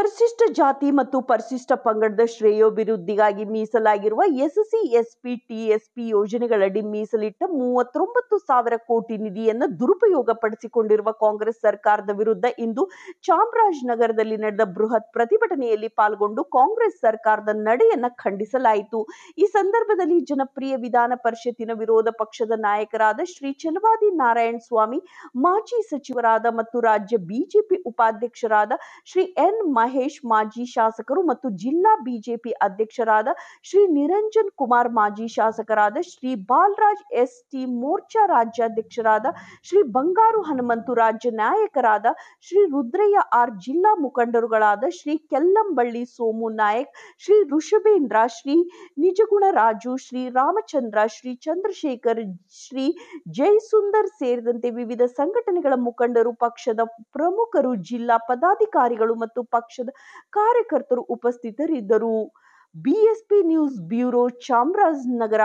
ಪರಿಶಿಷ್ಟ ಜಾತಿ ಮತ್ತು ಪರಿಶಿಷ್ಟ ಪಂಗಡದ ಶ್ರೇಯೋಭಿವೃದ್ಧಿಗಾಗಿ ಮೀಸಲಾಗಿರುವ ಎಸ್ಸಿ ಎಸ್ಪಿ ಟಿಎಸ್ಪಿ ಯೋಜನೆಗಳಡಿ ಮೀಸಲಿಟ್ಟ 39,000 ಕೋಟಿ ನಿಧಿಯನ್ನು ದುರುಪಯೋಗಪಡಿಸಿಕೊಂಡಿರುವ ಕಾಂಗ್ರೆಸ್ ಸರ್ಕಾರದ ವಿರುದ್ಧ ಇಂದು ಚಾಮರಾಜನಗರದಲ್ಲಿ ನಡೆದ ಬೃಹತ್ ಪ್ರತಿಭಟನೆಯಲ್ಲಿ ಪಾಲ್ಗೊಂಡು ಕಾಂಗ್ರೆಸ್ ಸರ್ಕಾರದ ನಡೆಯನ್ನು ಖಂಡಿಸಲಾಯಿತು. ಈ ಸಂದರ್ಭದಲ್ಲಿ ಜನಪ್ರಿಯ ವಿಧಾನ ಪರಿಷತ್ತಿನ ವಿರೋಧ ಪಕ್ಷದ ನಾಯಕರಾದ ಶ್ರೀ ಛಲವಾದಿ ನಾರಾಯಣ ಸ್ವಾಮಿ, ಮಾಜಿ ಸಚಿವರಾದ ಮತ್ತು ರಾಜ್ಯ ಬಿಜೆಪಿ ಉಪಾಧ್ಯಕ್ಷರಾದ ಶ್ರೀ ಎನ್ ಮಹೇಶ್, ಮಾಜಿ ಶಾಸಕರು ಮತ್ತು ಜಿಲ್ಲಾ ಬಿಜೆಪಿ ಅಧ್ಯಕ್ಷರಾದ ಶ್ರೀ ನಿರಂಜನ್ ಕುಮಾರ್, ಮಾಜಿ ಶಾಸಕರಾದ ಶ್ರೀ ಬಾಲರಾಜ್ ಎಸ್ ಟಿ, ಮೋರ್ಚಾ ರಾಜ್ಯಾಧ್ಯಕ್ಷರಾದ ಶ್ರೀ ಬಂಗಾರು ಹನುಮಂತು, ರಾಜ್ಯ ನಾಯಕರಾದ ಶ್ರೀ ರುದ್ರಯ್ಯ ಆರ್, ಜಿಲ್ಲಾ ಮುಖಂಡರುಗಳಾದ ಶ್ರೀ ಕೆಲ್ಲಂಬಳ್ಳಿ ಸೋಮು ನಾಯಕ್, ಶ್ರೀ ಋಷಭೇಂದ್ರ, ಶ್ರೀ ನಿಜಗುಣ ರಾಜು, ಶ್ರೀ ರಾಮಚಂದ್ರ, ಶ್ರೀ ಚಂದ್ರಶೇಖರ್, ಶ್ರೀ ಜಯಸುಂದರ್ ಸೇರಿದಂತೆ ವಿವಿಧ ಸಂಘಟನೆಗಳ ಮುಖಂಡರು, ಪಕ್ಷದ ಪ್ರಮುಖರು, ಜಿಲ್ಲಾ ಪದಾಧಿಕಾರಿಗಳು ಮತ್ತು ಪಕ್ಷದ ಕಾರ್ಯಕರ್ತರು ಉಪಸ್ಥಿತರಿದ್ದರು. BSP news bureau, Chamarajanagar.